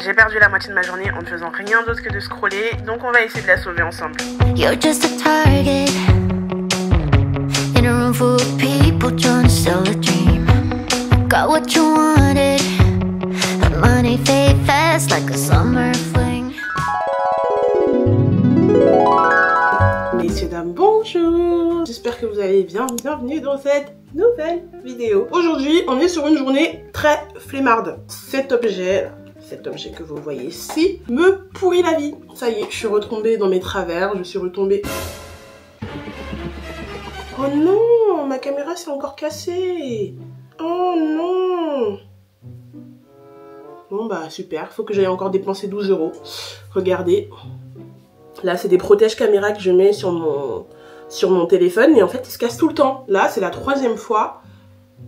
J'ai perdu la moitié de ma journée en ne faisant rien d'autre que de scroller, donc on va essayer de la sauver ensemble. You're just a target in a room full of people trying to sell a dream. Got what you wanted, but money fade fast like a summer fling. Messieurs, dames, bonjour. J'espère que vous allez bien. Bienvenue dans cette nouvelle vidéo. Aujourd'hui, on est sur une journée très flemmarde. Cet objet que vous voyez ici me pourrit la vie. Ça y est, je suis retombée dans mes travers, je suis retombée... Oh non, ma caméra s'est encore cassée. Oh non. Bon bah super, faut que j'aille encore dépenser 12 €. Regardez. Là, c'est des protèges caméra que je mets sur mon téléphone, mais en fait, ils se cassent tout le temps. Là, c'est la troisième fois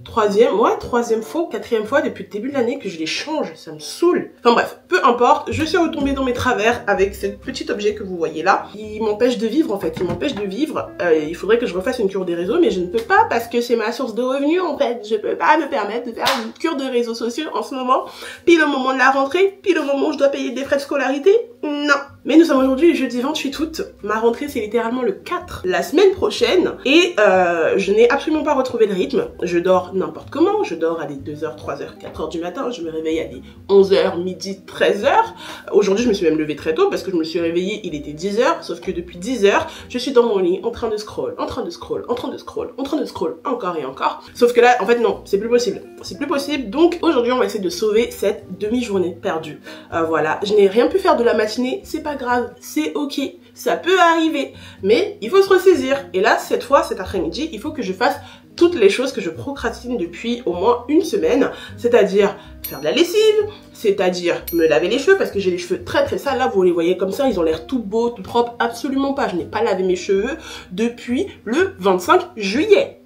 ou quatrième fois depuis le début de l'année que je les change, ça me saoule. Enfin bref, peu importe, je suis retombée dans mes travers avec ce petit objet que vous voyez là. Il m'empêche de vivre en fait, il m'empêche de vivre. Il faudrait que je refasse une cure des réseaux, mais je ne peux pas parce que c'est ma source de revenus en fait. Je peux pas me permettre de faire une cure de réseaux sociaux en ce moment, pile au moment de la rentrée, pile au moment où je dois payer des frais de scolarité. Non. Mais nous sommes aujourd'hui le jeudi 28 août. Ma rentrée, c'est littéralement le 4, la semaine prochaine. Et je n'ai absolument pas retrouvé le rythme. Je dors n'importe comment. Je dors à des 2h, 3h, 4h du matin. Je me réveille à des 11h, midi, 13h. Aujourd'hui, je me suis même levée très tôt parce que je me suis réveillée, il était 10h. Sauf que depuis 10h, je suis dans mon lit en train de scroll, encore et encore. Sauf que là, en fait, non, c'est plus possible. C'est plus possible. Donc, aujourd'hui, on va essayer de sauver cette demi-journée perdue. Voilà. Je n'ai rien pu faire de la matinée. C'est pas grave, c'est ok, ça peut arriver, mais il faut se ressaisir. Et là, cette fois, cet après-midi, il faut que je fasse toutes les choses que je procrastine depuis au moins une semaine, c'est-à-dire faire de la lessive, c'est-à-dire me laver les cheveux, parce que j'ai les cheveux très très sales. Là, vous les voyez comme ça, ils ont l'air tout beaux, tout propres, absolument pas. Je n'ai pas lavé mes cheveux depuis le 25 juillet.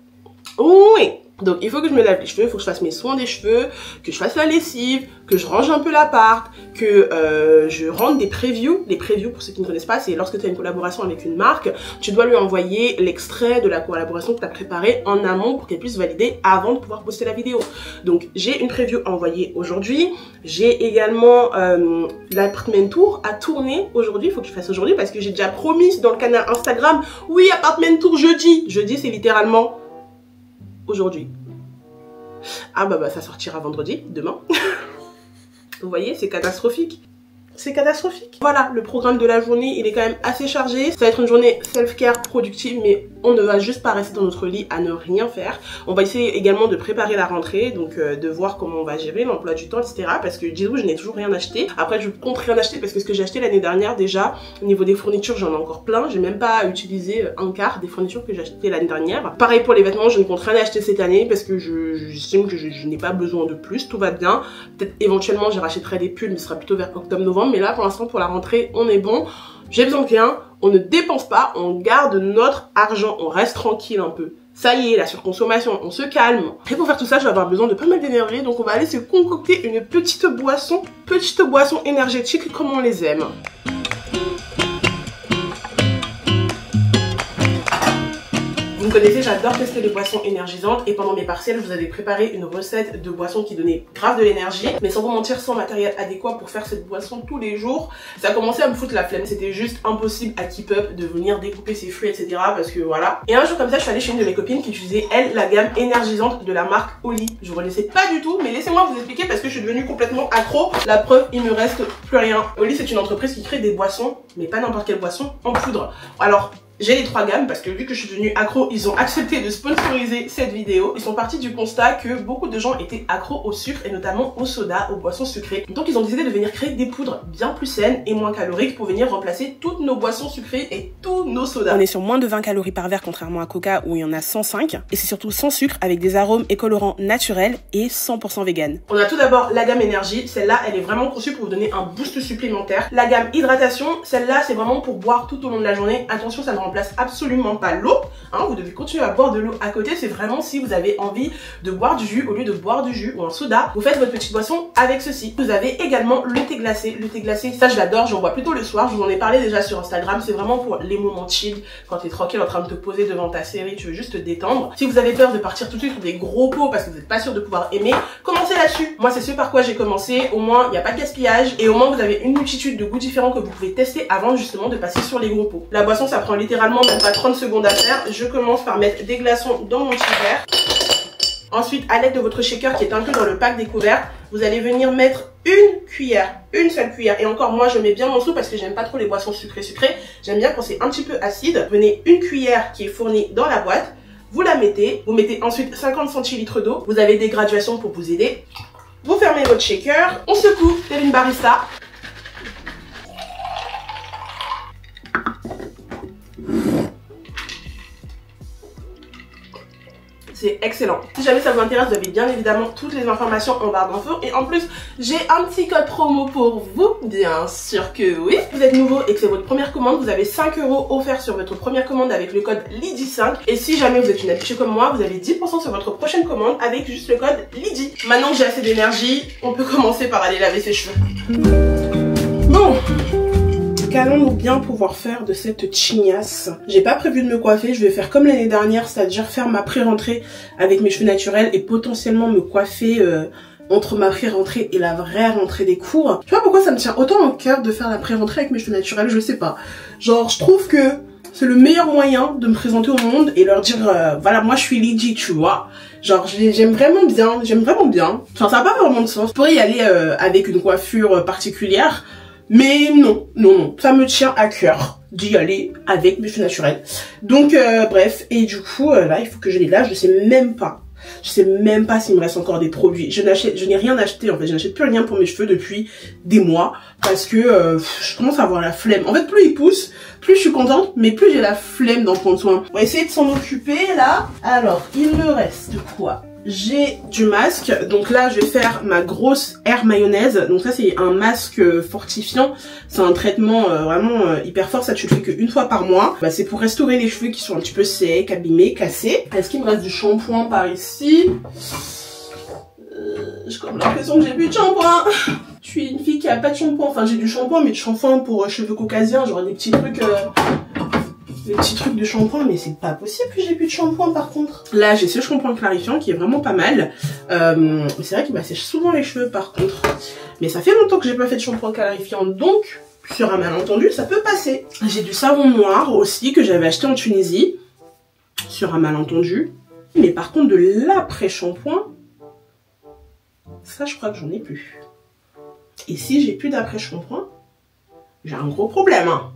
Oui. Donc il faut que je me lave les cheveux, il faut que je fasse mes soins des cheveux, que je fasse la lessive, que je range un peu l'appart, que je rende des previews. Les previews, pour ceux qui ne connaissent pas, c'est lorsque tu as une collaboration avec une marque, tu dois lui envoyer l'extrait de la collaboration que tu as préparée en amont pour qu'elle puisse valider avant de pouvoir poster la vidéo. Donc j'ai une preview à envoyer aujourd'hui. J'ai également l'appartement tour à tourner aujourd'hui. Il faut que je fasse aujourd'hui parce que j'ai déjà promis dans le canal Instagram, oui, appartement tour jeudi. Jeudi, c'est littéralement... aujourd'hui. Ah bah ça sortira vendredi, demain. Vous voyez, c'est catastrophique. C'est catastrophique. Voilà, le programme de la journée, il est quand même assez chargé. Ça va être une journée self-care productive, mais on ne va juste pas rester dans notre lit à ne rien faire. On va essayer également de préparer la rentrée, donc de voir comment on va gérer l'emploi du temps, etc. Parce que dites-vous, je n'ai toujours rien acheté. Après, je compte rien acheter parce que ce que j'ai acheté l'année dernière, déjà, au niveau des fournitures, j'en ai encore plein. J'ai même pas utilisé un quart des fournitures que j'ai achetées l'année dernière. Pareil pour les vêtements, je ne compte rien acheter cette année parce que j'estime que je n'ai pas besoin de plus. Tout va bien. Peut-être éventuellement, je rachèterai des pulls, mais ce sera plutôt vers octobre-novembre. Mais là, pour l'instant, pour la rentrée, on est bon. J'ai besoin de rien. On ne dépense pas, on garde notre argent, on reste tranquille un peu. Ça y est, la surconsommation, on se calme. Et pour faire tout ça, je vais avoir besoin de pas mal d'énergie, donc on va aller se concocter une petite boisson énergétique comme on les aime. Vous me connaissez, j'adore tester les boissons énergisantes et pendant mes partiels, je vous avais préparé une recette de boisson qui donnait grave de l'énergie. Mais sans vous mentir, sans matériel adéquat pour faire cette boisson tous les jours, ça a commencé à me foutre la flemme. C'était juste impossible à keep up de venir découper ses fruits, etc. Parce que voilà. Et un jour comme ça, je suis allée chez une de mes copines qui utilisait, elle, la gamme énergisante de la marque Oli. Je vous connaissais pas du tout, mais laissez-moi vous expliquer parce que je suis devenue complètement accro. La preuve, il me reste plus rien. Oli, c'est une entreprise qui crée des boissons, mais pas n'importe quelle boisson, en poudre. Alors, j'ai les 3 gammes parce que vu que je suis devenue accro, ils ont accepté de sponsoriser cette vidéo. Ils sont partis du constat que beaucoup de gens étaient accros au sucre et notamment au soda, aux boissons sucrées. Donc ils ont décidé de venir créer des poudres bien plus saines et moins caloriques pour venir remplacer toutes nos boissons sucrées et tous nos sodas. On est sur moins de 20 calories par verre contrairement à Coca où il y en a 105. Et c'est surtout sans sucre avec des arômes et colorants naturels et 100% vegan. On a tout d'abord la gamme énergie. Celle-là, elle est vraiment conçue pour vous donner un boost supplémentaire. La gamme hydratation, celle-là, c'est vraiment pour boire tout au long de la journée. Attention, ça ne remplace absolument pas l'eau. Hein, vous devez continuer à boire de l'eau à côté. C'est vraiment si vous avez envie de boire du jus, au lieu de boire du jus ou un soda, vous faites votre petite boisson avec ceci. Vous avez également le thé glacé. Le thé glacé, ça je l'adore, j'en bois plutôt le soir. Je vous en ai parlé déjà sur Instagram. C'est vraiment pour les moments chill, quand t'es tranquille en train de te poser devant ta série, tu veux juste te détendre. Si vous avez peur de partir tout de suite sur des gros pots parce que vous n'êtes pas sûr de pouvoir aimer, commencez là-dessus. Moi c'est ce par quoi j'ai commencé. Au moins il n'y a pas de gaspillage et au moins vous avez une multitude de goûts différents que vous pouvez tester avant justement de passer sur les gros pots. La boisson ça prend littéralement même pas 30 secondes à faire. Je commence par mettre des glaçons dans mon petit verre. Ensuite, à l'aide de votre shaker qui est inclus dans le pack découvert, vous allez venir mettre une cuillère, une seule cuillère. Et encore, moi, je mets bien mon sou parce que j'aime pas trop les boissons sucrées. J'aime bien quand c'est un petit peu acide. Venez une cuillère qui est fournie dans la boîte. Vous la mettez. Vous mettez ensuite 50 centilitres d'eau. Vous avez des graduations pour vous aider. Vous fermez votre shaker. On secoue, tel une barista. C'est excellent. Si jamais ça vous intéresse, vous avez bien évidemment toutes les informations en barre d'infos. Et en plus, j'ai un petit code promo pour vous. Bien sûr que oui. Si vous êtes nouveau et que c'est votre première commande, vous avez 5 € offerts sur votre première commande avec le code Lydie5. Et si jamais vous êtes une habituée comme moi, vous avez 10% sur votre prochaine commande avec juste le code Lydie. Maintenant que j'ai assez d'énergie, on peut commencer par aller laver ses cheveux. Bon. Qu'allons-nous bien pouvoir faire de cette chignasse? J'ai pas prévu de me coiffer, je vais faire comme l'année dernière, c'est-à-dire faire ma pré-rentrée avec mes cheveux naturels et potentiellement me coiffer entre ma pré-rentrée et la vraie rentrée des cours. Tu vois pourquoi ça me tient autant au cœur de faire la pré-rentrée avec mes cheveux naturels? Je sais pas. Genre, je trouve que c'est le meilleur moyen de me présenter au monde et leur dire, voilà, moi je suis Lydie, tu vois. Genre, j'aime vraiment bien, Enfin, ça n'a pas vraiment de sens. Je pourrais y aller avec une coiffure particulière. Mais non, ça me tient à cœur d'y aller avec mes cheveux naturels. Donc bref, et du coup là il faut que je les lave, je sais même pas s'il me reste encore des produits. Je n'ai rien acheté en fait, je n'achète plus rien pour mes cheveux depuis des mois parce que je commence à avoir la flemme. En fait plus ils poussent, plus je suis contente, mais plus j'ai la flemme d'en prendre soin. On va essayer de s'en occuper là. Alors il me reste quoi? J'ai du masque, donc là je vais faire ma grosse air mayonnaise. Donc ça c'est un masque fortifiant, c'est un traitement vraiment hyper fort, ça tu le fais qu'une fois par mois. Bah, c'est pour restaurer les cheveux qui sont un petit peu secs, abîmés, cassés. Est-ce qu'il me reste du shampoing par ici? J'ai comme l'impression que j'ai plus de shampoing. Je suis une fille qui a pas de shampoing, enfin j'ai du shampoing mais du shampoing pour cheveux caucasiens, genre des petits trucs... les petits trucs de shampoing, mais c'est pas possible que j'ai plus de shampoing par contre. Là j'ai ce shampoing clarifiant qui est vraiment pas mal. C'est vrai qu'il m'assèche souvent les cheveux par contre. Mais ça fait longtemps que j'ai pas fait de shampoing clarifiant, donc sur un malentendu ça peut passer. J'ai du savon noir aussi que j'avais acheté en Tunisie. Sur un malentendu. Mais par contre de l'après-shampoing, ça je crois que j'en ai plus. Et si j'ai plus d'après-shampoing, j'ai un gros problème. Hein.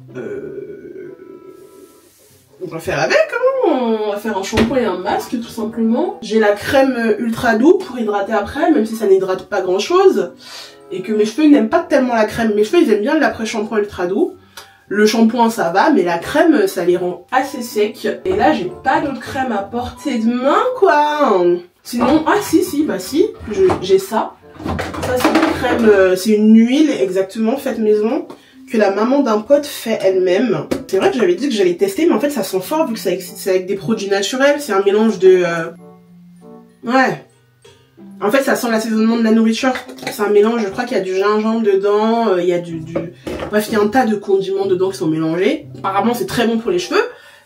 On va faire avec, hein. On va faire un shampoing et un masque tout simplement. J'ai la crème ultra doux pour hydrater après, même si ça n'hydrate pas grand chose. Et que mes cheveux n'aiment pas tellement la crème. Mes cheveux ils aiment bien l'après-shampoing ultra doux. Le shampoing ça va, mais la crème ça les rend assez secs. Et là j'ai pas d'autre crème à portée de main quoi. Sinon, ah si, bah si, j'ai ça. Ça c'est une crème, c'est une huile exactement faite maison. Que la maman d'un pote fait elle-même. C'est vrai que j'avais dit que j'allais tester, mais en fait ça sent fort vu que c'est avec des produits naturels. C'est un mélange de... Ouais. En fait ça sent l'assaisonnement de la nourriture. C'est un mélange, je crois qu'il y a du gingembre dedans, il y a Bref, il y a un tas de condiments dedans qui sont mélangés. Apparemment c'est très bon pour les cheveux.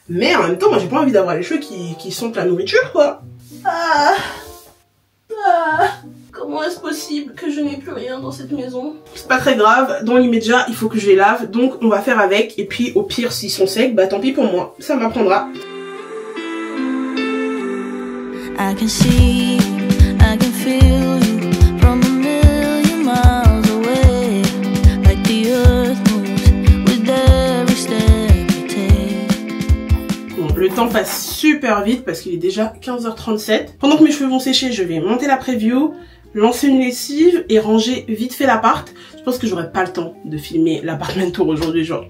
Mais en même temps, moi j'ai pas envie d'avoir les cheveux qui sentent la nourriture quoi. Comment est-ce possible que je n'ai plus rien dans cette maison? C'est pas très grave, dans l'immédiat, il faut que je les lave, donc on va faire avec, et puis au pire, s'ils sont secs, bah tant pis pour moi, ça m'apprendra. I can see, I can feel you from a million miles away, like the earth moves with every step you take. Bon, le temps passe super vite parce qu'il est déjà 15h37. Pendant que mes cheveux vont sécher, je vais monter la preview, lancer une lessive et ranger vite fait l'appart. Je pense que j'aurai pas le temps de filmer l'appartement tour aujourd'hui, genre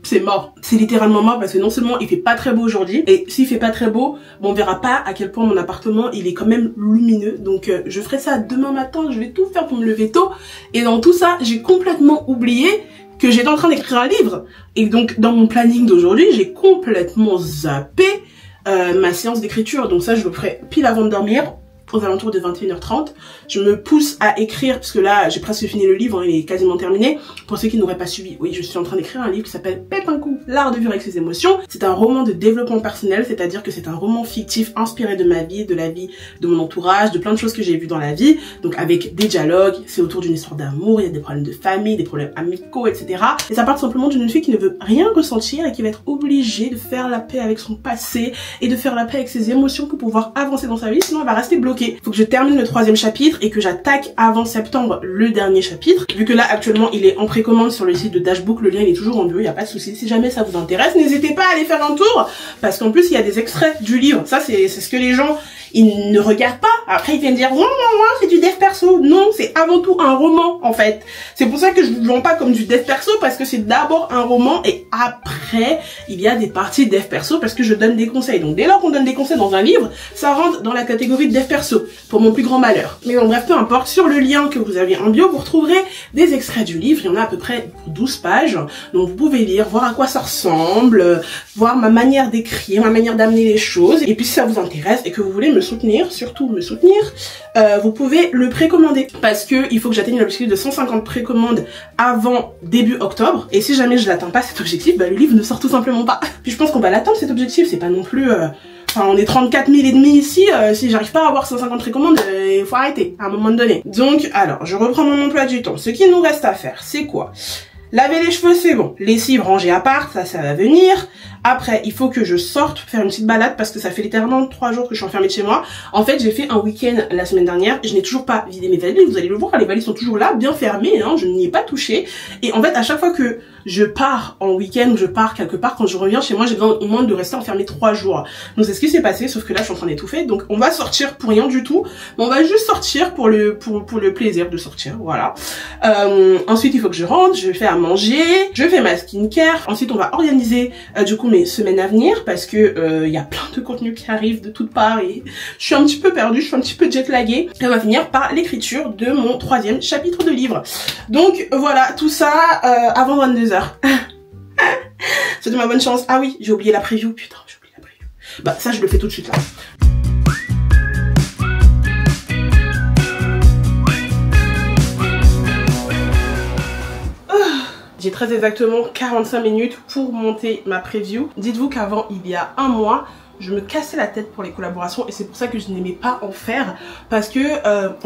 c'est mort. C'est littéralement mort parce que non seulement il fait pas très beau aujourd'hui, et s'il fait pas très beau, bon, on verra pas à quel point mon appartement il est quand même lumineux. Donc je ferai ça demain matin, je vais tout faire pour me lever tôt. Et dans tout ça, j'ai complètement oublié que j'étais en train d'écrire un livre. Et donc dans mon planning d'aujourd'hui, j'ai complètement zappé ma séance d'écriture. Donc ça, je le ferai pile avant de dormir, aux alentours de 21h30. Je me pousse à écrire, parce que là, j'ai presque fini le livre, hein, il est quasiment terminé. Pour ceux qui n'auraient pas suivi, oui, je suis en train d'écrire un livre qui s'appelle Pète un coup, l'art de vivre avec ses émotions. C'est un roman de développement personnel, c'est-à-dire que c'est un roman fictif inspiré de ma vie, de la vie de mon entourage, de plein de choses que j'ai vues dans la vie. Donc avec des dialogues, c'est autour d'une histoire d'amour, il y a des problèmes de famille, des problèmes amicaux, etc. Et ça part simplement d'une fille qui ne veut rien ressentir et qui va être obligée de faire la paix avec son passé et de faire la paix avec ses émotions pour pouvoir avancer dans sa vie, sinon elle va rester bloquée. Faut que je termine le 3e chapitre et que j'attaque avant septembre le dernier chapitre. Vu que là actuellement il est en précommande sur le site de Dashbook, le lien il est toujours en bio, il n'y a pas de souci. Si jamais ça vous intéresse, n'hésitez pas à aller faire un tour, parce qu'en plus il y a des extraits du livre. Ça c'est ce que les gens ils ne regardent pas. Après ils viennent dire ouais c'est du dev perso. Non, c'est avant tout un roman en fait. C'est pour ça que je ne le vends pas comme du dev perso, parce que c'est d'abord un roman et après il y a des parties dev perso, parce que je donne des conseils. Donc dès lors qu'on donne des conseils dans un livre, ça rentre dans la catégorie de dev perso, pour mon plus grand malheur. Mais bon bref, peu importe, sur le lien que vous avez en bio, vous retrouverez des extraits du livre. Il y en a à peu près 12 pages, donc vous pouvez lire, voir à quoi ça ressemble, voir ma manière d'écrire, ma manière d'amener les choses. Et puis si ça vous intéresse et que vous voulez me soutenir, surtout me soutenir, vous pouvez le précommander, parce que il faut que j'atteigne l'objectif de 150 précommandes avant début octobre. Et si jamais je l'atteins pas cet objectif, bah le livre ne sort tout simplement pas. Puis je pense qu'on va l'atteindre cet objectif, c'est pas non plus... Enfin, on est 34 000 et demi ici, si j'arrive pas à avoir 150 précommandes, il faut arrêter à un moment donné. Donc, alors, je reprends mon emploi du temps. Ce qu'il nous reste à faire, c'est quoi? Laver les cheveux, c'est bon. Lessive, ranger à part, ça va venir. Après, il faut que je sorte faire une petite balade, parce que ça fait littéralement 3 jours que je suis enfermée de chez moi. En fait, j'ai fait un week-end la semaine dernière et je n'ai toujours pas vidé mes valises. Vous allez le voir, les valises sont toujours là, bien fermées, hein, je n'y ai pas touché. Et en fait, à chaque fois que je pars en week-end ou je pars quelque part, quand je reviens chez moi, j'ai besoin au moins de rester enfermée 3 jours. Donc c'est ce qui s'est passé, sauf que là, je suis en train d'étouffer. Donc on va sortir pour rien du tout. Mais on va juste sortir pour le plaisir de sortir, voilà. Ensuite, il faut que je rentre, je fais à manger, je fais ma skincare. Ensuite, on va organiser du coup mes semaines à venir, parce que y a plein de contenus qui arrivent de toutes parts et je suis un petit peu perdue, je suis un petit peu jetlaguée. Et on va finir par l'écriture de mon 3e chapitre de livre. Donc voilà, tout ça avant 22h. C'était ma bonne chance. Ah oui, j'ai oublié la preview, putain, j'ai oublié la preview. Bah ça je le fais tout de suite là. J'ai très exactement 45 minutes pour monter ma preview. Dites-vous qu'avant, il y a un mois, je me cassais la tête pour les collaborations et c'est pour ça que je n'aimais pas en faire, parce que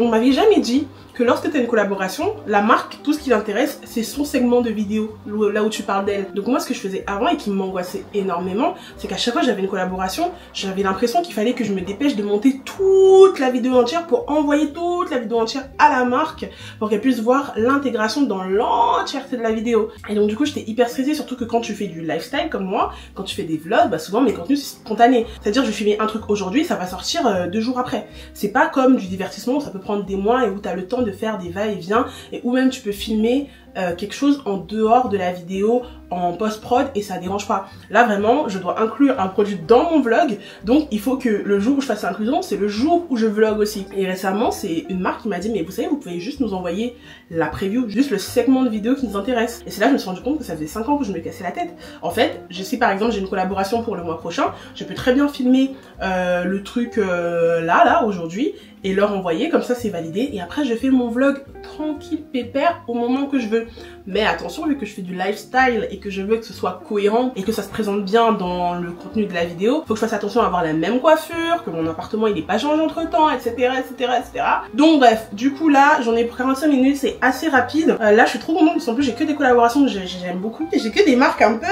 on m'avait jamais dit que lorsque tu as une collaboration, la marque, tout ce qui l'intéresse, c'est son segment de vidéo, là où tu parles d'elle. Donc moi, ce que je faisais avant et qui m'angoissait énormément, c'est qu'à chaque fois que j'avais une collaboration, j'avais l'impression qu'il fallait que je me dépêche de monter toute la vidéo entière pour envoyer toute la vidéo entière à la marque pour qu'elle puisse voir l'intégration dans l'entièreté de la vidéo. Et donc du coup, j'étais hyper stressée, surtout que quand tu fais du lifestyle comme moi, quand tu fais des vlogs, bah souvent mes contenus c'est spontané. C'est-à-dire je vais filmer un truc aujourd'hui, ça va sortir 2 jours après. C'est pas comme du divertissement où ça peut prendre des mois et où tu as le temps de faire des va-et-vient, et où même tu peux filmer quelque chose en dehors de la vidéo en post-prod et ça dérange pas. Là vraiment, je dois inclure un produit dans mon vlog, donc il faut que le jour où je fasse l'inclusion, c'est le jour où je vlog aussi. Et récemment, c'est une marque qui m'a dit mais vous savez, vous pouvez juste nous envoyer la preview, juste le segment de vidéo qui nous intéresse. Et c'est là que je me suis rendu compte que ça faisait 5 ans que je me cassais la tête. En fait, je sais par exemple, j'ai une collaboration pour le mois prochain, je peux très bien filmer le truc là aujourd'hui et leur envoyer, comme ça c'est validé, et après je fais mon vlog tranquille pépère au moment que je veux. Mais attention, vu que je fais du lifestyle et que je veux que ce soit cohérent et que ça se présente bien dans le contenu de la vidéo, faut que je fasse attention à avoir la même coiffure, que mon appartement il est pas changé entre temps, etc, etc, etc. Donc bref, du coup là j'en ai pour 45 minutes, c'est assez rapide. Là je suis trop contente parce qu'en plus j'ai que des collaborations que j'aime beaucoup, et j'ai que des marques un peu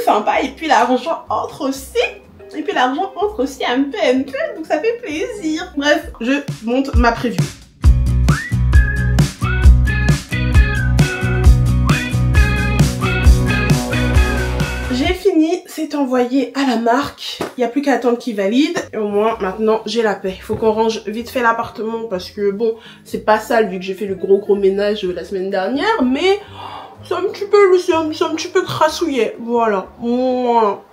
sympas, et puis l'argent entre aussi. Et puis l'argent entre aussi un peu, donc ça fait plaisir. Bref, je monte ma preview. J'ai fini, c'est envoyé à la marque. Il n'y a plus qu'à attendre qu'ils valident. Et au moins, maintenant, j'ai la paix. Il faut qu'on range vite fait l'appartement parce que bon, c'est pas sale vu que j'ai fait le gros ménage la semaine dernière. Mais c'est un petit peu crassouillet, voilà.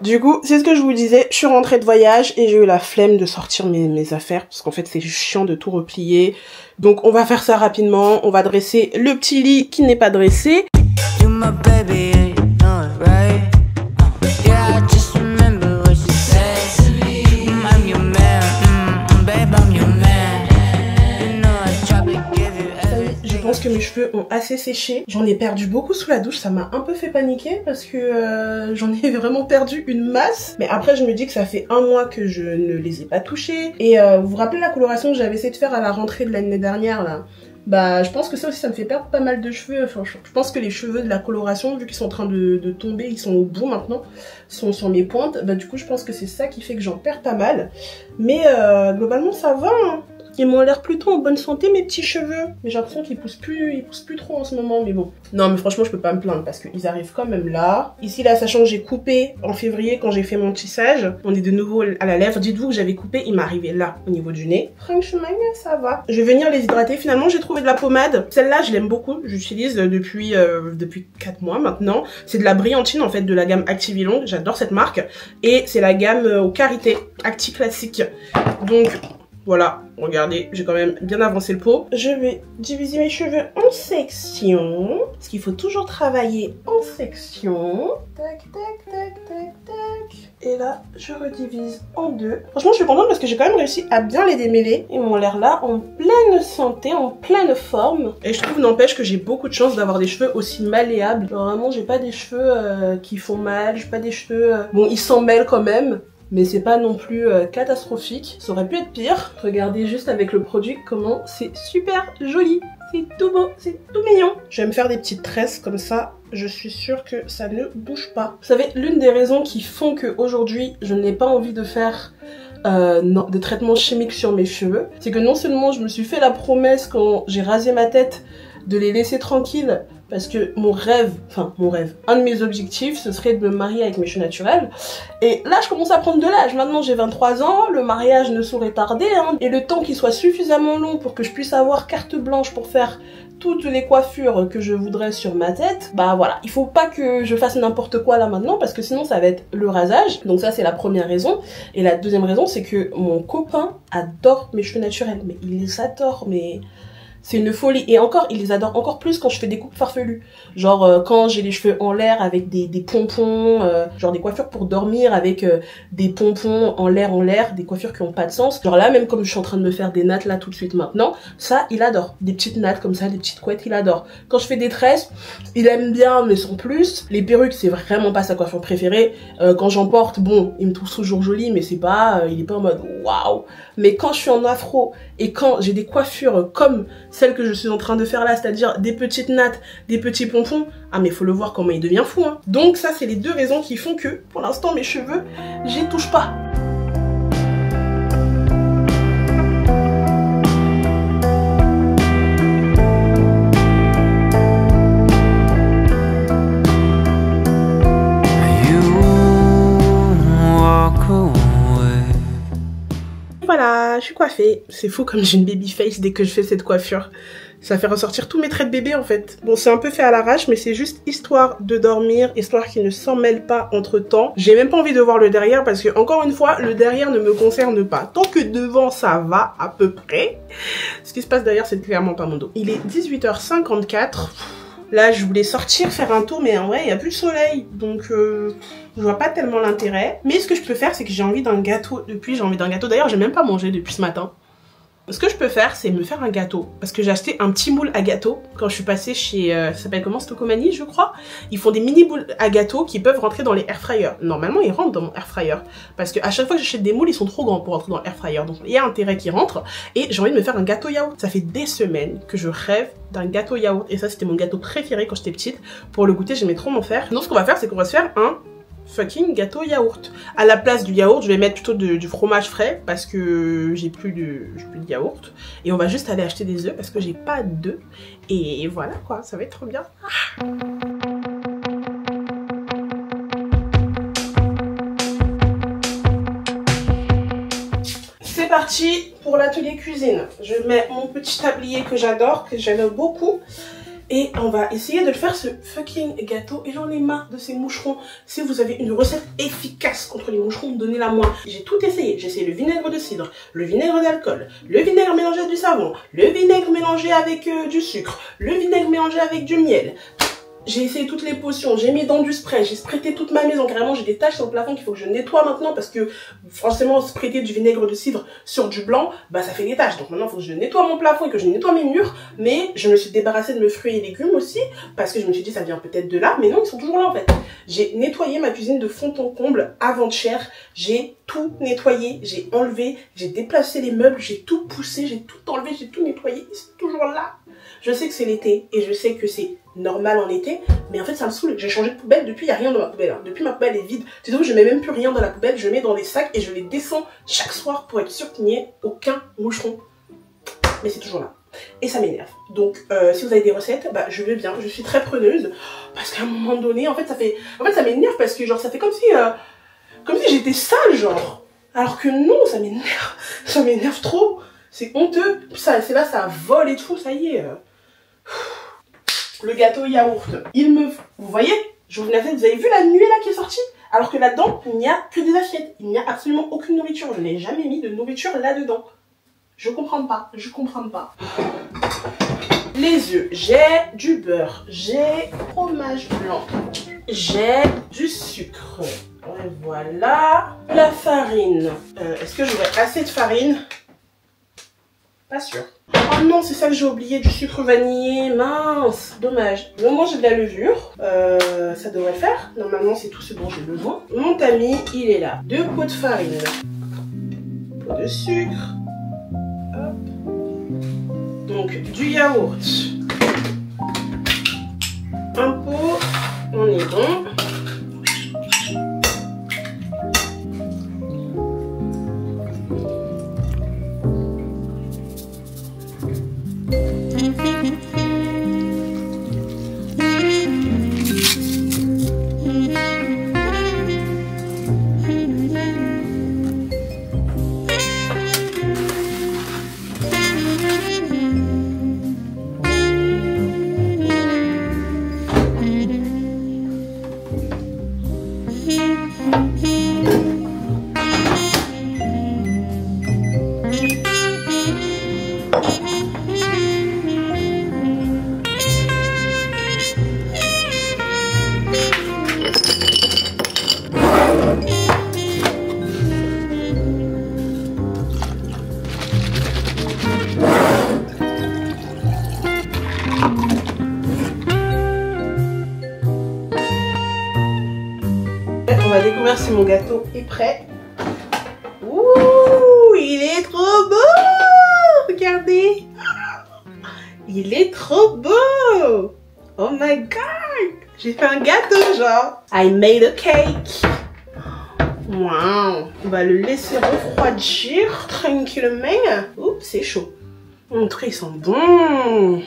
Du coup, c'est ce que je vous disais, je suis rentrée de voyage et j'ai eu la flemme de sortir mes affaires, parce qu'en fait c'est chiant de tout replier. Donc on va faire ça rapidement, on va dresser le petit lit qui n'est pas dressé. Je pense que mes cheveux ont assez séché. J'en ai perdu beaucoup sous la douche, ça m'a un peu fait paniquer parce que j'en ai vraiment perdu une masse. Mais après je me dis que ça fait un mois que je ne les ai pas touchés. Et vous vous rappelez la coloration que j'avais essayé de faire à la rentrée de l'année dernière là? Bah je pense que ça aussi ça me fait perdre pas mal de cheveux. Enfin, je pense que les cheveux de la coloration, vu qu'ils sont en train de tomber, ils sont au bout maintenant, sont sur mes pointes. Bah du coup je pense que c'est ça qui fait que j'en perds pas mal. Mais globalement ça va hein. Ils m'ont l'air plutôt en bonne santé mes petits cheveux. Mais j'ai l'impression qu'ils poussent plus trop en ce moment, mais bon. Non mais franchement je peux pas me plaindre parce qu'ils arrivent quand même là. Ici là sachant que j'ai coupé en février quand j'ai fait mon tissage. On est de nouveau à la lèvre. Dites-vous que j'avais coupé, il m'est arrivé là au niveau du nez. Franchement ça va. Je vais venir les hydrater. Finalement j'ai trouvé de la pommade. Celle-là je l'aime beaucoup. J'utilise depuis 4 mois maintenant. C'est de la brillantine en fait de la gamme Activilong. J'adore cette marque. Et c'est la gamme au karité Acti Classique. Donc voilà, regardez, j'ai quand même bien avancé le pot. Je vais diviser mes cheveux en sections. Parce qu'il faut toujours travailler en sections. Tac, tac, tac, tac, tac. Et là, je redivise en deux. Franchement, je suis contente parce que j'ai quand même réussi à bien les démêler. Ils m'ont l'air là en pleine santé, en pleine forme. Et je trouve, n'empêche, que j'ai beaucoup de chance d'avoir des cheveux aussi malléables. Genre, vraiment, j'ai pas des cheveux qui font mal. J'ai pas des cheveux... Bon, ils s'en mêlent quand même. Mais c'est pas non plus catastrophique. Ça aurait pu être pire. Regardez juste avec le produit comment c'est super joli. C'est tout beau, c'est tout mignon. Je vais me faire des petites tresses comme ça. Je suis sûre que ça ne bouge pas. Vous savez, l'une des raisons qui font qu'aujourd'hui, je n'ai pas envie de faire de traitement chimique sur mes cheveux, c'est que non seulement je me suis fait la promesse quand j'ai rasé ma tête de les laisser tranquilles, parce que un de mes objectifs, ce serait de me marier avec mes cheveux naturels. Et là, je commence à prendre de l'âge. Maintenant, j'ai 23 ans, le mariage ne saurait tarder, hein. Et le temps qu'il soit suffisamment long pour que je puisse avoir carte blanche pour faire toutes les coiffures que je voudrais sur ma tête, bah voilà, il faut pas que je fasse n'importe quoi là maintenant, parce que sinon ça va être le rasage. Donc ça, c'est la première raison. Et la deuxième raison, c'est que mon copain adore mes cheveux naturels. Mais il les adore, mais... c'est une folie. Et encore, il les adore encore plus quand je fais des coupes farfelues. Genre quand j'ai les cheveux en l'air avec des pompons, genre des coiffures pour dormir avec des pompons en l'air, des coiffures qui ont pas de sens. Genre là, même comme je suis en train de me faire des nattes là tout de suite maintenant, ça, il adore. Des petites nattes comme ça, des petites couettes, il adore. Quand je fais des tresses, il aime bien, mais sans plus. Les perruques, c'est vraiment pas sa coiffure préférée. Quand j'en porte, bon, il me trouve toujours jolie, mais c'est pas, il est pas en mode waouh. Mais quand je suis en afro et quand j'ai des coiffures comme celle que je suis en train de faire là, c'est-à-dire des petites nattes, des petits pompons, ah mais faut le voir comment il devient fou hein. Donc ça c'est les deux raisons qui font que pour l'instant mes cheveux, j'y touche pas. Voilà, je suis coiffée. C'est fou comme j'ai une baby face dès que je fais cette coiffure. Ça fait ressortir tous mes traits de bébé en fait. Bon, c'est un peu fait à l'arrache, mais c'est juste histoire de dormir, histoire qu'il ne s'en mêle pas entre temps. J'ai même pas envie de voir le derrière parce que, encore une fois, le derrière ne me concerne pas. Tant que devant ça va à peu près, ce qui se passe derrière c'est clairement pas mon dos. Il est 18h54. Là, je voulais sortir, faire un tour, mais en vrai, il n'y a plus de soleil. Donc, je vois pas tellement l'intérêt. Mais ce que je peux faire, c'est que j'ai envie d'un gâteau. J'ai envie d'un gâteau. D'ailleurs, j'ai même pas mangé depuis ce matin. Ce que je peux faire, c'est me faire un gâteau. Parce que j'ai acheté un petit moule à gâteau quand je suis passée chez, ça s'appelle comment, Stocomanie, je crois. Ils font des mini boules à gâteau qui peuvent rentrer dans les air fryers. Normalement, ils rentrent dans mon air fryer. Parce que à chaque fois que j'achète des moules, ils sont trop grands pour rentrer dans l'air fryer. Donc, il y a intérêt qu'ils rentrent. Et j'ai envie de me faire un gâteau yaourt. Ça fait des semaines que je rêve d'un gâteau yaourt. Et ça, c'était mon gâteau préféré quand j'étais petite. Pour le goûter, j'aimais trop m'en faire. Donc, ce qu'on va faire, c'est qu'on va se faire un fucking gâteau yaourt. À la place du yaourt, je vais mettre plutôt du fromage frais parce que j'ai plus de yaourt. Et on va juste aller acheter des œufs parce que j'ai pas d'œufs. Et voilà quoi, ça va être trop bien. C'est parti pour l'atelier cuisine. Je mets mon petit tablier que j'adore beaucoup. Et on va essayer de faire ce fucking gâteau. Et j'en ai marre de ces moucherons. Si vous avez une recette efficace contre les moucherons, donnez-la moi. J'ai tout essayé. J'ai essayé le vinaigre de cidre, le vinaigre d'alcool, le vinaigre mélangé avec du savon, le vinaigre mélangé avec du sucre, le vinaigre mélangé avec du miel. J'ai essayé toutes les potions, j'ai mis dans du spray, j'ai sprayé toute ma maison. Carrément, j'ai des taches sur le plafond qu'il faut que je nettoie maintenant parce que forcément, sprayer du vinaigre de cidre sur du blanc, bah ça fait des taches. Donc maintenant, il faut que je nettoie mon plafond et que je nettoie mes murs. Mais je me suis débarrassée de mes fruits et légumes aussi parce que je me suis dit ça vient peut-être de là. Mais non, ils sont toujours là en fait. J'ai nettoyé ma cuisine de fond en comble avant-hier. J'ai tout nettoyé, j'ai enlevé, j'ai déplacé les meubles, j'ai tout poussé, j'ai tout enlevé, j'ai tout nettoyé. C'est toujours là. Je sais que c'est l'été et je sais que c'est normal en été, mais en fait ça me saoule. J'ai changé de poubelle, depuis il n'y a rien dans ma poubelle. Hein. Depuis ma poubelle est vide. Tu sais, je mets même plus rien dans la poubelle, je mets dans les sacs et je les descends chaque soir pour être sûr qu'il n'y ait aucun moucheron. Mais c'est toujours là. Et ça m'énerve. Donc si vous avez des recettes, bah je veux bien, je suis très preneuse. Parce qu'à un moment donné, en fait ça m'énerve parce que genre ça fait comme si j'étais sale genre. Alors que non, ça m'énerve trop. C'est honteux. Ça, c'est là, ça vole et tout, ça y est. Le gâteau yaourt. Vous voyez, je vous l'ai fait, vous avez vu la nuée là qui est sortie? Alors que là-dedans, il n'y a que des assiettes. Il n'y a absolument aucune nourriture. Je n'ai jamais mis de nourriture là-dedans. Je comprends pas. Je comprends pas. Les œufs. J'ai du beurre. J'ai fromage blanc. J'ai du sucre. Et voilà. La farine. Est-ce que j'aurai assez de farine? Pas sûr. Oh non, c'est ça que j'ai oublié, du sucre vanillé. Mince, dommage. Mais moi j'ai de la levure. Ça devrait faire. Normalement c'est tout ce dont j'ai besoin. Mon tamis, il est là. 2 pots de farine. Pot de sucre. Hop. Donc du yaourt. Un pot. On est bon. On va découvrir si mon gâteau est prêt. Ouh, il est trop beau! Regardez! Il est trop beau! Oh my god! J'ai fait un gâteau genre! I made a cake! Wow! On va le laisser refroidir tranquillement. Oups, c'est chaud. En tout cas, il sent bon!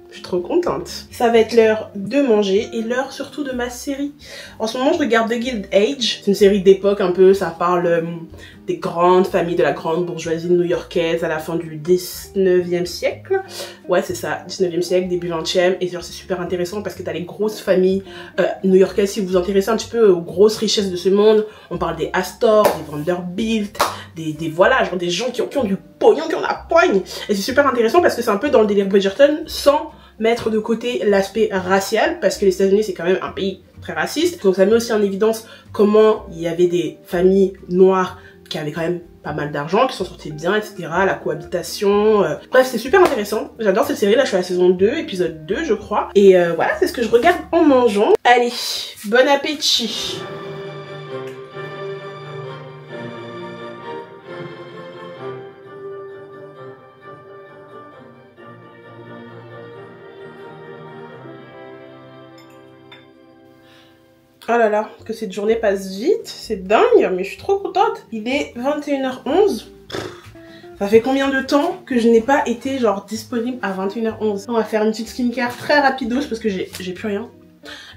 Je suis trop contente. Ça va être l'heure de manger et l'heure surtout de ma série. En ce moment, je regarde The Gilded Age. C'est une série d'époque un peu, ça parle des grandes familles de la grande bourgeoisie new-yorkaise à la fin du 19e siècle. Ouais, c'est ça, 19e siècle, début 20e. Et c'est super intéressant parce que t'as les grosses familles new-yorkaises. Si vous vous intéressez un petit peu aux grosses richesses de ce monde, on parle des Astor, des Vanderbilt, voilà, genre des gens qui ont du pognon, qui ont la poigne. Et c'est super intéressant parce que c'est un peu dans le délire Bridgerton sans mettre de côté l'aspect racial, parce que les États-Unis c'est quand même un pays très raciste. Donc ça met aussi en évidence comment il y avait des familles noires qui avaient quand même pas mal d'argent, qui s'en sortaient bien, etc. La cohabitation. Bref, c'est super intéressant. J'adore cette série, là je suis à la saison 2, épisode 2 je crois. Et voilà, c'est ce que je regarde en mangeant. Allez, bon appétit! Oh là là, que cette journée passe vite, c'est dingue, mais je suis trop contente. Il est 21h11. Ça fait combien de temps que je n'ai pas été genre disponible à 21h11? On va faire une petite skincare très rapidos parce que j'ai plus rien.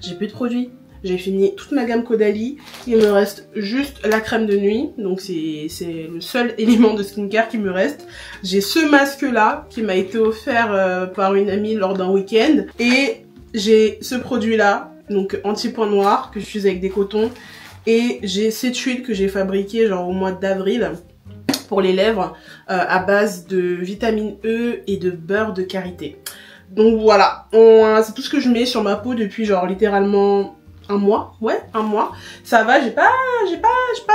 J'ai plus de produits, J'ai fini toute ma gamme Caudalie. Il me reste juste la crème de nuit. Donc c'est le seul élément de skincare qui me reste. J'ai ce masque là qui m'a été offert par une amie lors d'un week-end. Et j'ai ce produit là, donc anti-point noir, que j'utilise avec des cotons. Et j'ai cette huile que j'ai fabriquée genre au mois d'avril pour les lèvres à base de vitamine E et de beurre de karité. Donc voilà, c'est tout ce que je mets sur ma peau depuis genre littéralement un mois. Ouais, un mois. Ça va, j'ai pas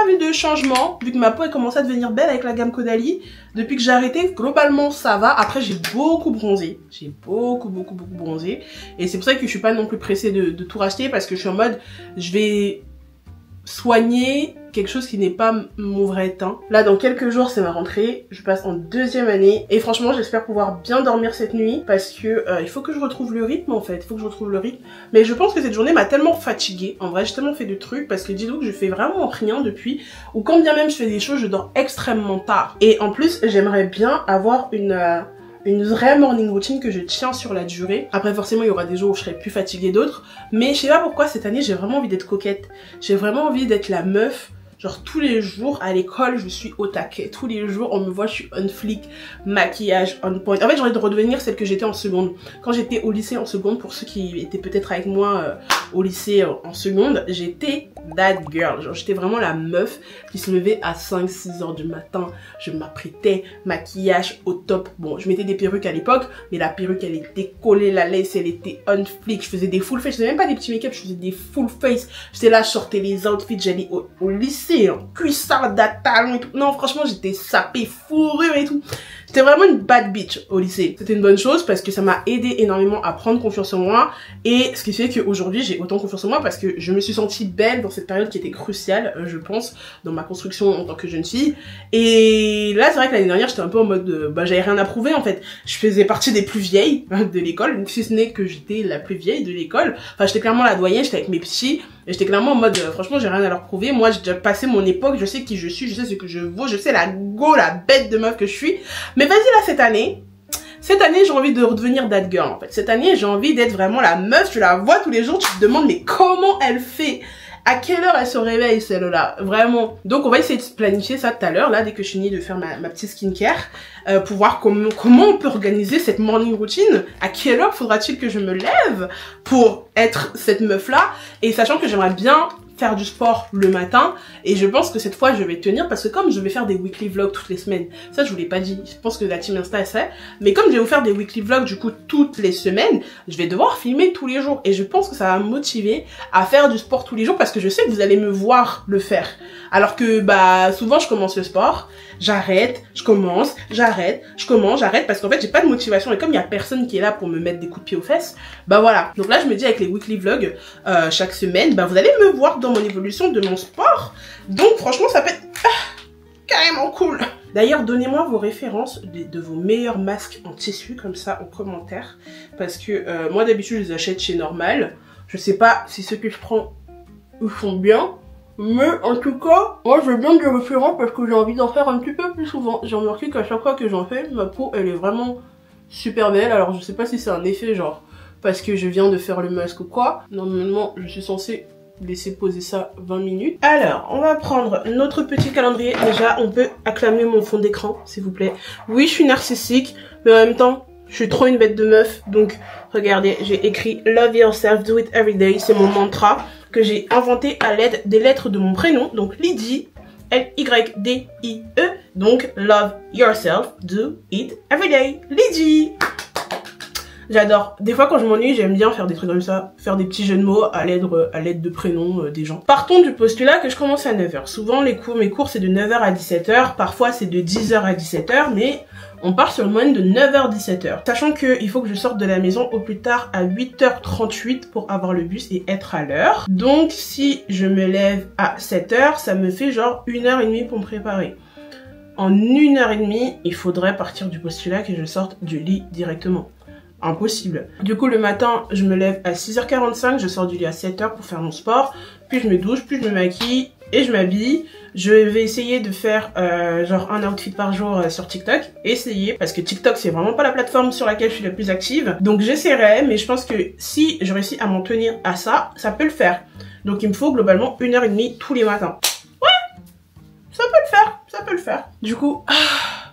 vu de changement vu que ma peau a commencé à devenir belle avec la gamme Caudalie. Depuis que j'ai arrêté, globalement ça va. Après j'ai beaucoup bronzé. J'ai beaucoup bronzé. Et c'est pour ça que je suis pas non plus pressée de tout racheter parce que je suis en mode je vais soigner quelque chose qui n'est pas mon vrai teint. Là dans quelques jours c'est ma rentrée, je passe en 2e année et franchement j'espère pouvoir bien dormir cette nuit parce que il faut que je retrouve le rythme en fait, il faut que je retrouve le rythme. Mais je pense que cette journée m'a tellement fatiguée, en vrai j'ai tellement fait de trucs parce que dis-donc que je fais vraiment rien depuis, ou quand bien même je fais des choses je dors extrêmement tard. Et en plus j'aimerais bien avoir une vraie morning routine que je tiens sur la durée. Après forcément il y aura des jours où je serai plus fatiguée d'autres, mais je sais pas pourquoi cette année j'ai vraiment envie d'être coquette. J'ai vraiment envie d'être la meuf. Genre tous les jours à l'école je suis au taquet, tous les jours on me voit, je suis on flic, maquillage on point. En fait j'ai envie de redevenir celle que j'étais en seconde. Quand j'étais au lycée en seconde, pour ceux qui étaient peut-être avec moi au lycée en seconde, j'étais that girl. Genre j'étais vraiment la meuf qui se levait à 5-6 heures du matin, je m'apprêtais, maquillage au top. Bon je mettais des perruques à l'époque, mais la perruque elle était collée, la lace elle était on flic, je faisais des full face, je faisais même pas des petits make-up, je faisais des full face. J'étais là, je sortais les outfits, j'allais au lycée. Cuissarde à talons et tout. Non franchement j'étais sapée, fourrure et tout. J'étais vraiment une bad bitch au lycée. C'était une bonne chose parce que ça m'a aidé énormément à prendre confiance en moi. Et ce qui fait qu'aujourd'hui j'ai autant confiance en moi parce que je me suis sentie belle dans cette période qui était cruciale, je pense, dans ma construction en tant que jeune fille. Et là c'est vrai que l'année dernière j'étais un peu en mode j'avais rien à prouver en fait. Je faisais partie des plus vieilles de l'école, si ce n'est que j'étais la plus vieille de l'école. Enfin j'étais clairement la doyenne, j'étais avec mes petits. Et j'étais clairement en mode franchement j'ai rien à leur prouver. Moi j'ai déjà passé mon époque, je sais qui je suis, je sais ce que je vaux, je sais la bête de meuf que je suis. Mais vas-y là cette année j'ai envie de redevenir that girl en fait. Cette année j'ai envie d'être vraiment la meuf, tu la vois tous les jours, tu te demandes mais comment elle fait? À quelle heure elle se réveille celle-là? Vraiment. Donc on va essayer de planifier ça tout à l'heure, là, dès que je finis de faire ma petite skincare, pour voir comment on peut organiser cette morning routine. À quelle heure faudra-t-il que je me lève pour être cette meuf-là? Et sachant que j'aimerais bien faire du sport le matin, et je pense que cette fois je vais tenir parce que comme je vais faire des weekly vlogs toutes les semaines, ça je vous l'ai pas dit, je pense que la team Insta elle sait, mais comme je vais vous faire des weekly vlogs du coup toutes les semaines, je vais devoir filmer tous les jours et je pense que ça va me motiver à faire du sport tous les jours parce que je sais que vous allez me voir le faire. Alors que souvent je commence le sport, j'arrête, je commence, j'arrête, je commence, j'arrête parce qu'en fait j'ai pas de motivation et comme il y a personne qui est là pour me mettre des coups de pied aux fesses, voilà. Donc là je me dis avec les weekly vlogs chaque semaine, vous allez me voir dans mon évolution de mon sport. Donc franchement ça peut être carrément cool. D'ailleurs donnez-moi vos références de vos meilleurs masques en tissu comme ça en commentaire parce que moi d'habitude je les achète chez Normal. Je sais pas si ceux que je prends ils font bien. Mais en tout cas, moi je veux bien des références parce que j'ai envie d'en faire un petit peu plus souvent. J'ai remarqué qu'à chaque fois que j'en fais, ma peau elle est vraiment super belle. Alors je sais pas si c'est un effet genre parce que je viens de faire le masque ou quoi. Normalement je suis censée laisser poser ça 20 minutes. Alors on va prendre notre petit calendrier. Déjà on peut acclamer mon fond d'écran s'il vous plaît. Oui je suis narcissique mais en même temps je suis trop une bête de meuf. Donc regardez j'ai écrit Love yourself, do it every day. C'est mon mantra que j'ai inventé à l'aide des lettres de mon prénom, donc Lydie, L-Y-D-I-E, donc love yourself, do it every day, Lydie. J'adore. Des fois quand je m'ennuie, j'aime bien faire des trucs comme ça, faire des petits jeux de mots à l'aide de prénoms des gens. Partons du postulat que je commence à 9h. Souvent mes cours c'est de 9h à 17h, parfois c'est de 10h à 17h, mais on part sur une moyenne de 9h-17h. Sachant qu'il faut que je sorte de la maison au plus tard à 8h38 pour avoir le bus et être à l'heure. Donc si je me lève à 7h, ça me fait genre 1h30 pour me préparer. En 1h30, il faudrait partir du postulat que je sorte du lit directement. Impossible. Du coup le matin je me lève à 6h45, je sors du lit à 7h pour faire mon sport, puis je me douche, puis je me maquille et je m'habille. Je vais essayer de faire genre un outfit par jour sur TikTok, essayer, parce que TikTok c'est vraiment pas la plateforme sur laquelle je suis la plus active, donc j'essaierai, mais je pense que si je réussis à m'en tenir à ça, ça peut le faire. Donc il me faut globalement 1h30 tous les matins. Ouais, ça peut le faire, ça peut le faire. Du coup,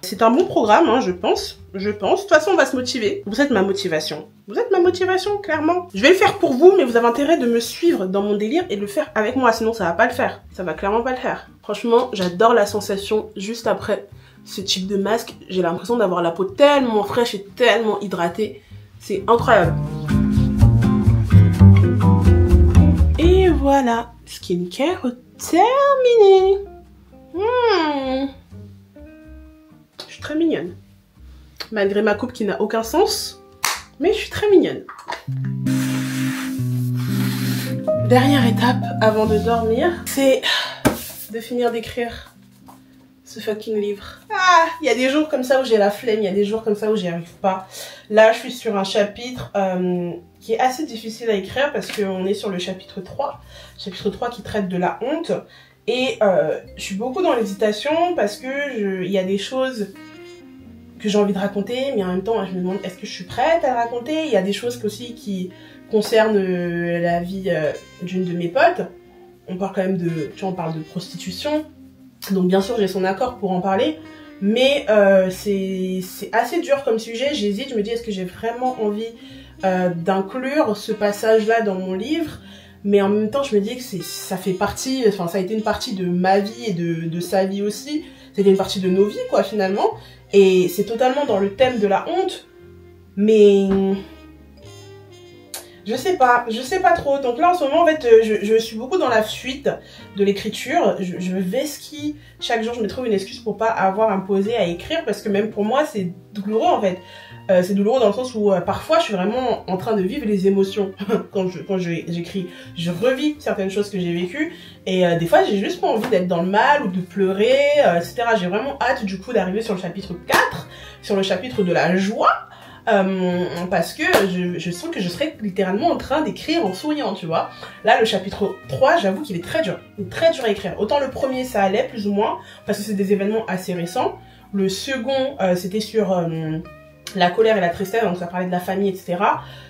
c'est un bon programme, hein, je pense. Je pense. De toute façon, on va se motiver. Vous êtes ma motivation. Vous êtes ma motivation, clairement. Je vais le faire pour vous, mais vous avez intérêt de me suivre dans mon délire et de le faire avec moi. Sinon, ça va pas le faire. Ça va clairement pas le faire. Franchement, j'adore la sensation juste après ce type de masque. J'ai l'impression d'avoir la peau tellement fraîche et tellement hydratée. C'est incroyable. Et voilà. Skincare terminé. Je suis très mignonne. Malgré ma coupe qui n'a aucun sens, mais je suis très mignonne. Dernière étape avant de dormir, c'est de finir d'écrire ce fucking livre. Ah, il y a des jours comme ça où j'ai la flemme, il y a des jours comme ça où j'y arrive pas. Là, je suis sur un chapitre qui est assez difficile à écrire parce qu'on est sur le chapitre 3. Chapitre 3 qui traite de la honte. Et je suis beaucoup dans l'hésitation parce que il y a des choses que j'ai envie de raconter, mais en même temps, je me demande est-ce que je suis prête à raconter. Il y a des choses aussi qui concernent la vie d'une de mes potes. On parle quand même de, tu vois, on parle de prostitution. Donc bien sûr, j'ai son accord pour en parler, mais c'est assez dur comme sujet. J'hésite, je me dis est-ce que j'ai vraiment envie d'inclure ce passage-là dans mon livre. Mais en même temps, je me dis que ça fait partie, enfin ça a été une partie de ma vie et de sa vie aussi. C'était une partie de nos vies, quoi, finalement. Et c'est totalement dans le thème de la honte. Mais je sais pas trop. Donc là, en ce moment, en fait, je suis beaucoup dans la fuite de l'écriture. Je vesquille. Chaque jour, je me trouve une excuse pour pas avoir à me poser à écrire. Parce que même pour moi, c'est douloureux, en fait. C'est douloureux dans le sens où parfois je suis vraiment en train de vivre les émotions quand j'écris. Je revis certaines choses que j'ai vécues et des fois j'ai juste pas envie d'être dans le mal ou de pleurer, etc. J'ai vraiment hâte du coup d'arriver sur le chapitre 4, sur le chapitre de la joie, parce que je sens que je serais littéralement en train d'écrire en souriant, tu vois. Là, le chapitre 3, j'avoue qu'il est très dur. Il est très dur à écrire. Autant le premier, ça allait plus ou moins, parce que c'est des événements assez récents. Le second, c'était sur la colère et la tristesse, donc ça parlait de la famille, etc.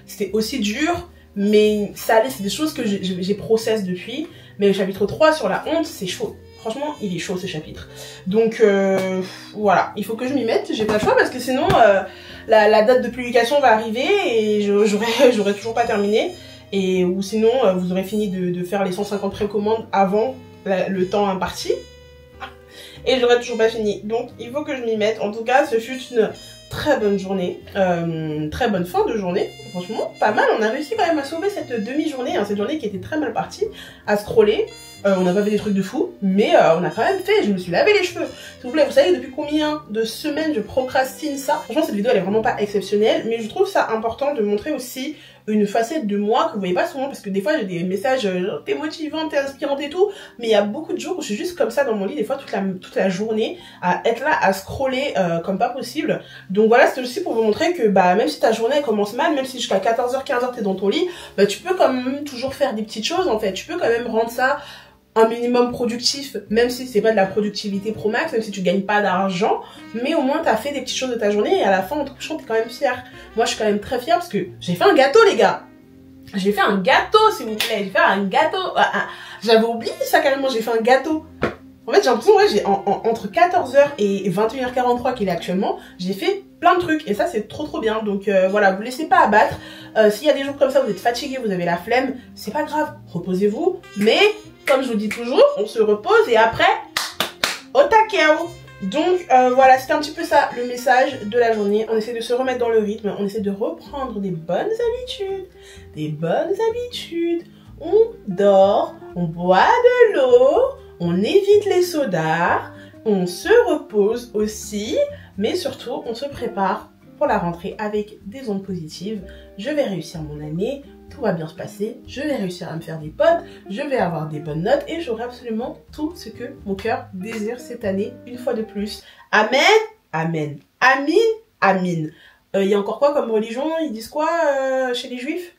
C'était aussi dur, mais ça allait, c'est des choses que j'ai process depuis. Mais le chapitre 3 sur la honte, c'est chaud. Franchement, il est chaud ce chapitre. Donc voilà, il faut que je m'y mette, j'ai pas le choix parce que sinon la date de publication va arriver et j'aurai toujours pas terminé. Et ou sinon vous aurez fini de faire les 150 précommandes avant le temps imparti. Et j'aurais toujours pas fini. Donc il faut que je m'y mette. En tout cas, ce fut une très bonne journée, très bonne fin de journée, franchement pas mal. On a réussi quand même à sauver cette demi-journée, hein, cette journée qui était très mal partie, à scroller. On n'a pas fait des trucs de fou, mais on a quand même fait. Je me suis lavé les cheveux. S'il vous plaît, vous savez depuis combien de semaines je procrastine ça? Franchement, cette vidéo elle est vraiment pas exceptionnelle, mais je trouve ça important de montrer aussi une facette de moi que vous voyez pas souvent, parce que des fois j'ai des messages t'es motivante, t'es inspirante et tout, mais il y a beaucoup de jours où je suis juste comme ça dans mon lit, des fois toute la journée à être là à scroller comme pas possible. Donc voilà, c'était aussi pour vous montrer que bah même si ta journée elle commence mal, même si jusqu'à 14h 15h t'es dans ton lit, bah tu peux quand même toujours faire des petites choses en fait. Tu peux quand même rendre ça un minimum productif, même si c'est pas de la productivité pro max, même si tu gagnes pas d'argent, mais au moins t'as fait des petites choses de ta journée et à la fin en te couchant t'es quand même fière. Moi je suis quand même très fière parce que j'ai fait un gâteau les gars. J'ai fait un gâteau s'il vous plaît, j'ai fait un gâteau. J'avais oublié ça carrément, j'ai fait un gâteau. En fait j'ai l'impression ouais, entre 14h et 21h43 qu'il est actuellement, j'ai fait plein de trucs et ça c'est trop bien. Donc voilà, vous laissez pas abattre. S'il y a des jours comme ça, vous êtes fatigué, vous avez la flemme, c'est pas grave, reposez-vous, mais comme je vous dis toujours, on se repose et après, au taquet. Donc voilà, c'était un petit peu ça le message de la journée. On essaie de se remettre dans le rythme, on essaie de reprendre des bonnes habitudes. Des bonnes habitudes. On dort, on boit de l'eau, on évite les sodas, on se repose aussi, mais surtout on se prépare pour la rentrée avec des ondes positives. Je vais réussir mon année. Tout va bien se passer, je vais réussir à me faire des potes, je vais avoir des bonnes notes et j'aurai absolument tout ce que mon cœur désire cette année, une fois de plus. Amen, amen, amin, amin. Y a encore quoi comme religion? Ils disent quoi chez les juifs?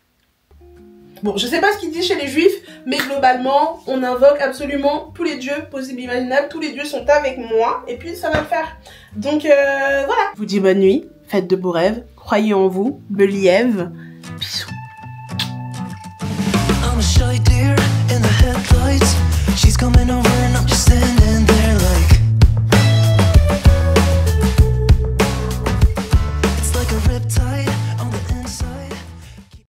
Bon, je sais pas ce qu'ils disent chez les juifs, mais globalement, on invoque absolument tous les dieux possibles et imaginables, tous les dieux sont avec moi, et puis ça va le faire. Donc voilà. Je vous dis bonne nuit, faites de beaux rêves, croyez en vous, Believe, bisous.